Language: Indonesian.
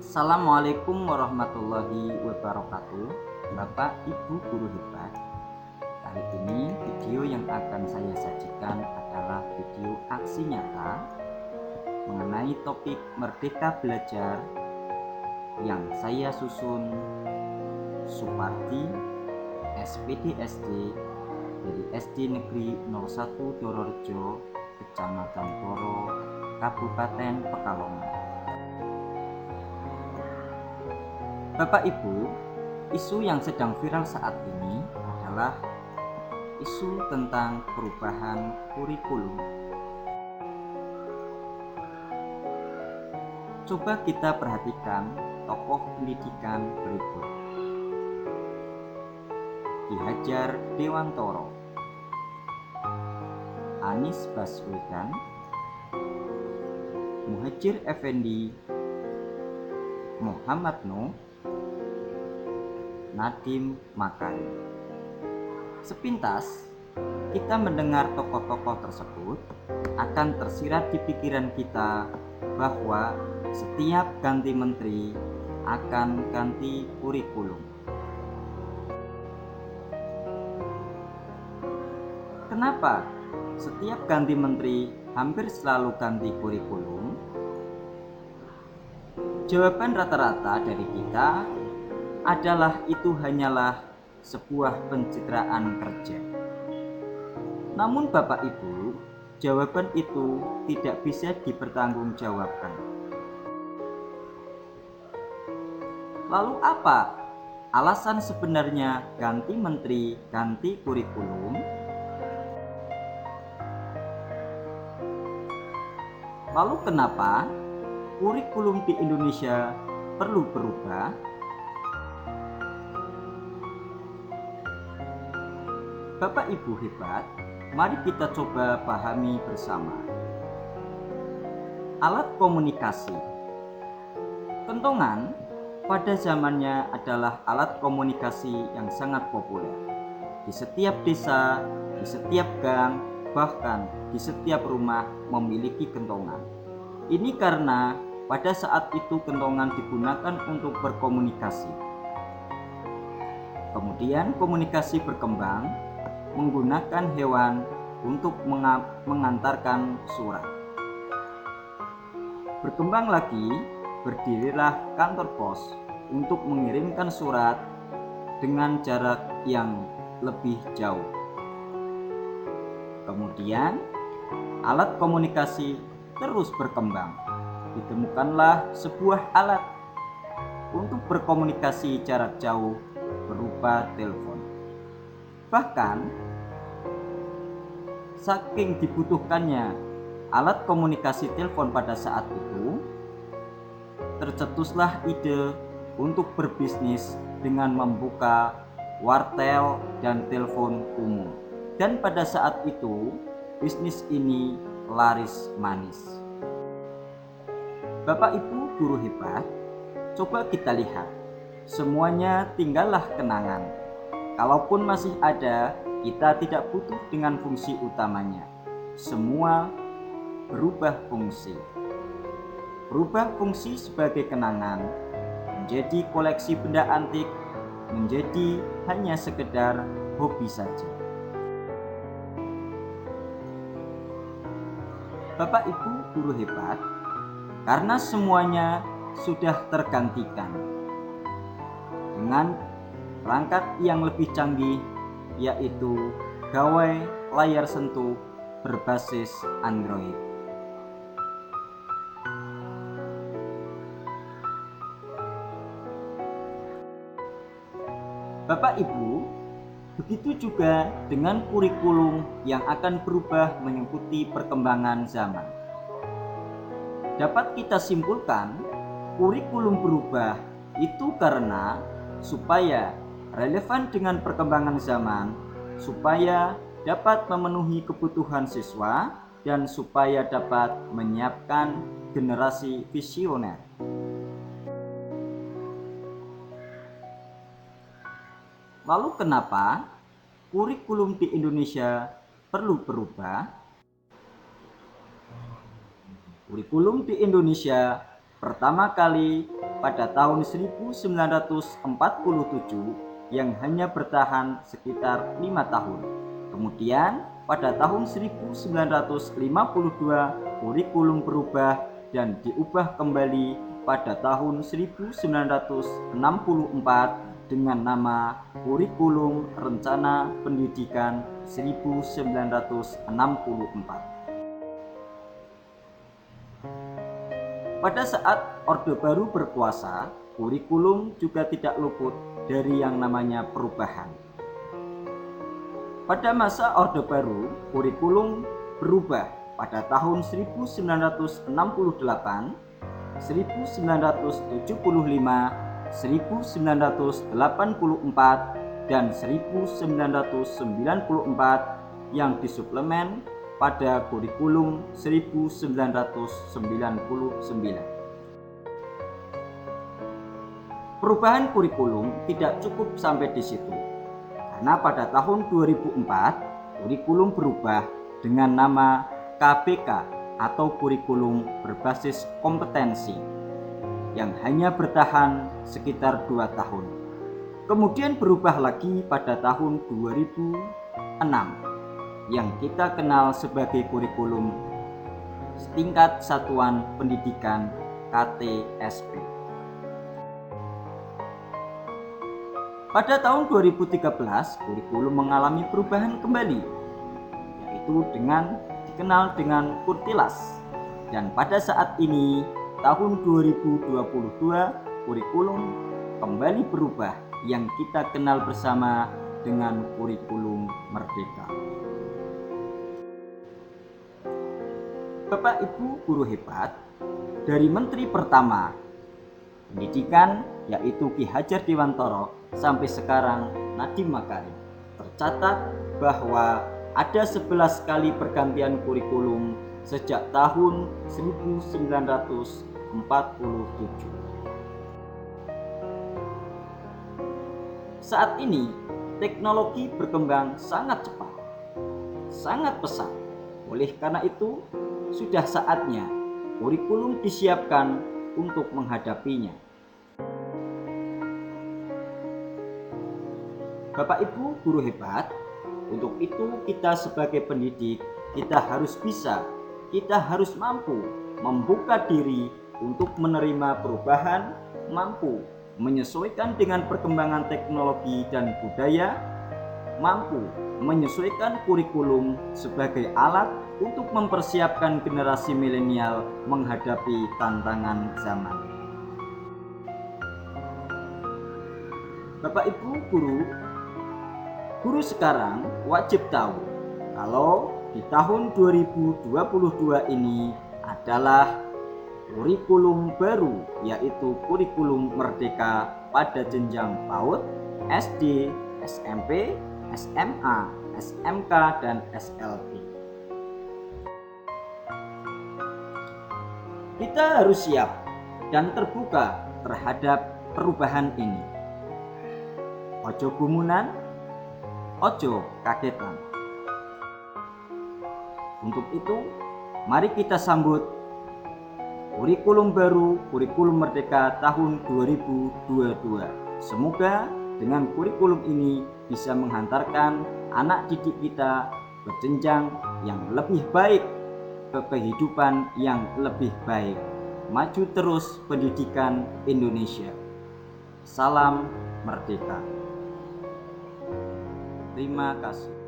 Assalamualaikum warahmatullahi wabarakatuh. Bapak Ibu guru hebat, kali ini video yang akan saya sajikan adalah video aksi nyata mengenai topik Merdeka Belajar yang saya susun Supardi, SPD SD dari SD Negeri 01 Dororejo, Kecamatan Toro, Kabupaten Pekalongan. Bapak Ibu, isu yang sedang viral saat ini adalah isu tentang perubahan kurikulum. Coba kita perhatikan tokoh pendidikan berikut: Ki Hajar Dewantoro, Anies Baswedan, Muhadjir Effendi, Muhammad Nuh, Nadiem Makarim. Sepintas kita mendengar tokoh-tokoh tersebut, akan tersirat di pikiran kita bahwa setiap ganti menteri akan ganti kurikulum. Kenapa setiap ganti menteri hampir selalu ganti kurikulum? Jawaban rata-rata dari kita adalah itu hanyalah sebuah pencitraan kerja. Namun Bapak Ibu, jawaban itu tidak bisa dipertanggungjawabkan. Lalu apa alasan sebenarnya ganti menteri, ganti kurikulum? Lalu kenapa kurikulum di Indonesia perlu berubah? Bapak Ibu hebat, mari kita coba pahami bersama. Alat komunikasi. Kentongan pada zamannya adalah alat komunikasi yang sangat populer. Di setiap desa, di setiap gang, bahkan di setiap rumah memiliki kentongan. Ini karena pada saat itu kentongan digunakan untuk berkomunikasi. Kemudian komunikasi berkembang menggunakan hewan untuk mengantarkan surat. Berkembang lagi, berdirilah kantor pos untuk mengirimkan surat dengan jarak yang lebih jauh. Kemudian alat komunikasi terus berkembang. Ditemukanlah sebuah alat untuk berkomunikasi jarak jauh berupa telepon. Bahkan saking dibutuhkannya alat komunikasi telepon pada saat itu, tercetuslah ide untuk berbisnis dengan membuka wartel dan telepon umum. Dan pada saat itu, bisnis ini laris manis. Bapak Ibu guru hebat, coba kita lihat, semuanya tinggallah kenangan. Kalaupun masih ada, kita tidak butuh dengan fungsi utamanya. Semua berubah fungsi. Berubah fungsi sebagai kenangan, menjadi koleksi benda antik, menjadi hanya sekedar hobi saja. Bapak Ibu guru hebat, karena semuanya sudah tergantikan dengan perangkat yang lebih canggih, yaitu gawai layar sentuh berbasis Android. Bapak Ibu, begitu juga dengan kurikulum yang akan berubah mengikuti perkembangan zaman. Dapat kita simpulkan, kurikulum berubah itu karena supaya relevan dengan perkembangan zaman, supaya dapat memenuhi kebutuhan siswa, dan supaya dapat menyiapkan generasi visioner. Lalu kenapa kurikulum di Indonesia perlu berubah? Kurikulum di Indonesia pertama kali pada tahun 1947 yang hanya bertahan sekitar 5 tahun. Kemudian pada tahun 1952 kurikulum berubah dan diubah kembali pada tahun 1964 dengan nama Kurikulum Rencana Pendidikan 1964. Pada saat Orde Baru berkuasa, kurikulum juga tidak luput dari yang namanya perubahan. Pada masa Orde Baru, kurikulum berubah pada tahun 1968, 1975, 1984, dan 1994 yang disuplemen pada kurikulum 1999. Perubahan kurikulum tidak cukup sampai di situ, karena pada tahun 2004 kurikulum berubah dengan nama KBK atau kurikulum berbasis kompetensi yang hanya bertahan sekitar 2 tahun. Kemudian berubah lagi pada tahun 2006 yang kita kenal sebagai kurikulum tingkat satuan pendidikan KTSP. Pada tahun 2013 kurikulum mengalami perubahan kembali, yaitu dengan dikenal dengan Kurtilas. Dan pada saat ini tahun 2022 kurikulum kembali berubah yang kita kenal bersama dengan kurikulum merdeka. Bapak Ibu guru hebat, dari Menteri pertama Pendidikan yaitu Ki Hajar Dewantara sampai sekarang Nadiem Makarim, tercatat bahwa ada 11 kali pergantian kurikulum sejak tahun 1947. Saat ini teknologi berkembang sangat cepat, sangat pesat. Oleh karena itu, sudah saatnya kurikulum disiapkan untuk menghadapinya. Bapak Ibu guru hebat, untuk itu kita sebagai pendidik, kita harus bisa, kita harus mampu membuka diri untuk menerima perubahan, mampu menyesuaikan dengan perkembangan teknologi dan budaya, mampu menyesuaikan kurikulum sebagai alat untuk mempersiapkan generasi milenial menghadapi tantangan zaman. Bapak Ibu guru sekarang wajib tahu kalau di tahun 2022 ini adalah kurikulum baru, yaitu kurikulum merdeka pada jenjang PAUD, SD, SMP, SMA, SMK, dan SLB. Kita harus siap dan terbuka terhadap perubahan ini. Ojo gumunan, ojo kagetan. Untuk itu, mari kita sambut kurikulum baru, kurikulum merdeka tahun 2022. Semoga dengan kurikulum ini bisa menghantarkan anak didik kita ke jenjang yang lebih baik, ke kehidupan yang lebih baik. Maju terus pendidikan Indonesia. Salam merdeka. Terima kasih.